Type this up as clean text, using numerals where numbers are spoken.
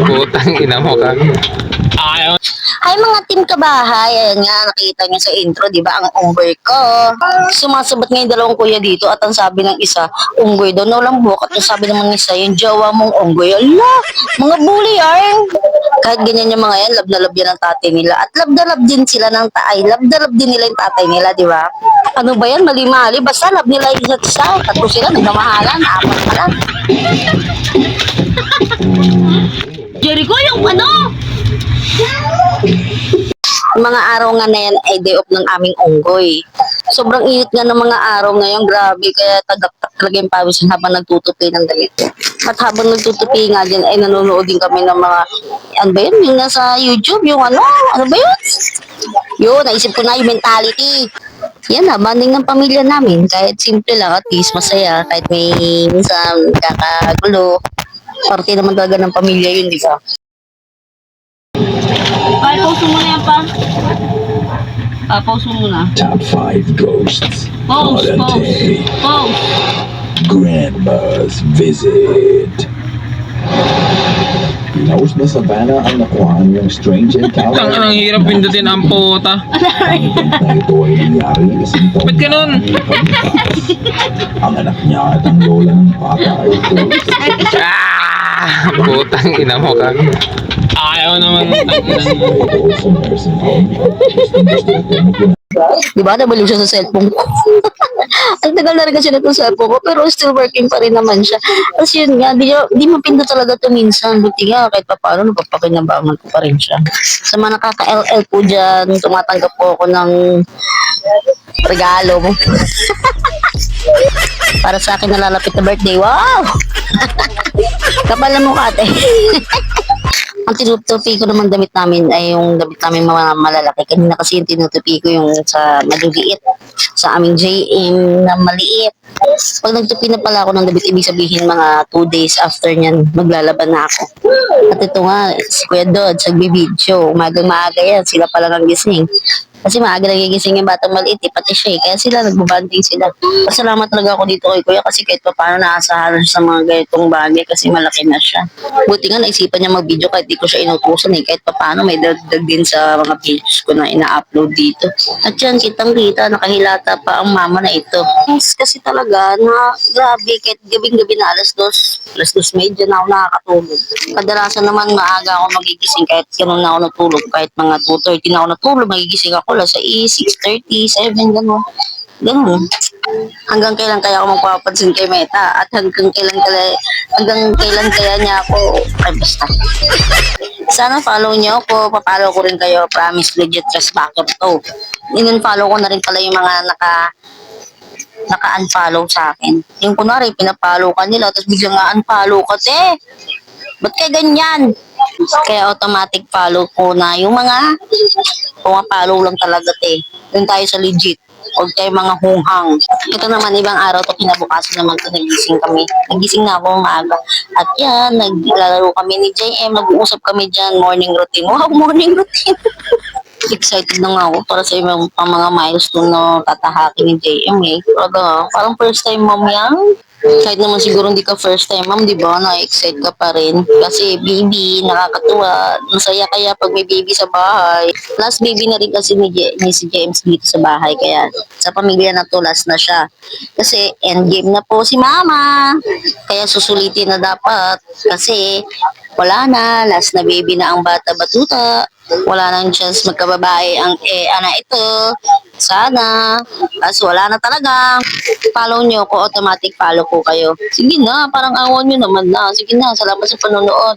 Putang ina mo ka. Ayaw. Hi mga team kabahay, ayan nga, nakita niyo sa intro, di ba, ang unggoy ko. Sumasabat nga yung dalawang kuya dito at ang sabi ng isa, unggoy daw, walang buhok. At ang sabi naman ng isa, yung jowa mong unggoy. Ala, mga bully yarn. Kahit ganyan yung mga yan, love na love yan ang tatay nila. At love na love din sila ng taay. Love na love din nila yung tatay nila, di ba? Ano ba yan, mali-mali. Basta love nila yung isa't isa. Tatlo sila, nagmamahalan, apat pala. Jericho, yung ano? Mga araw nga na yan ay day off ng aming unggoy. Sobrang init nga ng mga araw ngayon, grabe, kaya tagaktak talaga yung pawis habang nagtutupi ng ganito. At habang nagtutupi nga din ay nanonood din kami ng mga, ano ba yun, yung nasa YouTube, yung ano ba yun? Yun, naisip ko na yung mentality. Yan na, banding ng pamilya namin. Kahit simple lang, at least masaya. Kahit may minsan kakagulo. Parte naman talaga ng pamilya yun, di ba? Ay, pause mo muna yan pa. Pause mo muna. Top 5 ghosts. Pause. Grandma's visit. Knows na Savannah ang nakuhaan yung strange encounter. Ang hirap pindutin ang puta. Na ito ay nangyari isang taon Ba't ganun? ang anak niya at ang lola ng bata ay Putang ina mo ka. Ayaw naman. sa nursing home. Di ba? Nabaliw siya sa cellphone ko. Ang tagal na rin kasi na itong cellphone ko, pero still working pa rin naman siya. Kasi yun nga, di mapindot talaga ito minsan. Buti nga, kahit pa paano, napapakinabangan ko pa rin siya. Sa mga nakaka-LL po dyan, tumatanggap po ako ng regalo mo. Para sa akin nalalapit na birthday. Wow! Kapal na mukha, ate. Ang tinutupi ko naman damit namin ay yung damit namin mga malalaki. Kanina kasi yung tinutupi ko yung sa maliliit. Sa aming JM na maliit. Pag nagtupi na pala ako ng damit, ibig sabihin mga 2 days after nyan, maglalaban na ako. At ito nga, si Kuya Dodge, nagbibidyo. Umagang maaga yan, sila pala ng gising. Kasi maaga nagigising yung batang maliit, pati siya. Kaya sila, nagbabanding sila. Pasalamat talaga ako dito kay Kuya kasi kahit pa paano naasahan siya sa mga ganitong bagay kasi malaki na siya. Buti nga naisipan niya mag-video kahit di ko siya inutusan Kahit pa paano may dagdag din sa mga videos ko na ina-upload dito. At yan, kitang-kita, nakahilata pa ang mama na ito. Yes, kasi talaga, na grabe, kahit gabing-gabi na alas 2 medya na ako nakakatulog. Kadalasan naman maaga ako magigising kahit ganun na ako natulog. Kahit mga 2:30 na ako natulog, magigising ako alas 6:30, 7, gano'n. Ganun. Hanggang kailan kaya ako magpapansin kay Meta at hanggang kailan kaya niya ako, ay basta. Sana follow niyo ako, papalo ko rin kayo, promise legit trust backer to. In-follow ko na rin pala yung mga naka-unfollow sa akin. Yung kunwari, pinapollow ka nila, tapos biglang nga-unfollow ka, ba't kaya ganyan? Kaya automatic follow ko na yung mga pumapollow lang talaga, Doon tayo sa legit. Huwag tayo mga hunghang. Ito naman, ibang araw to kinabukasan naman to nagising kami. Nagising na ako umaga. At yan, naglalaro kami ni JM, nag-uusap kami dyan, morning routine. Wow, morning routine! Excited na nga ako para sa ibang mga milestone na tatahakin ni JM Parang first time mom yan. Kahit naman siguro hindi ka first time mom, di ba? Na-excite ka pa rin. Kasi baby, nakakatuwa. Masaya kaya pag may baby sa bahay. Last baby na rin kasi ni si James dito sa bahay. Kaya sa pamilya na to, last na siya. Kasi endgame na po si mama. Kaya susulitin na dapat. Kasi wala na, last na baby na ang bata batuta. Wala nang chance magkababae ang anak ito. Sana. Kaso wala na talaga. Follow nyo ko, automatic follow ko kayo. Sige na, parang awan nyo naman na. Sige na, salamat sa panonood.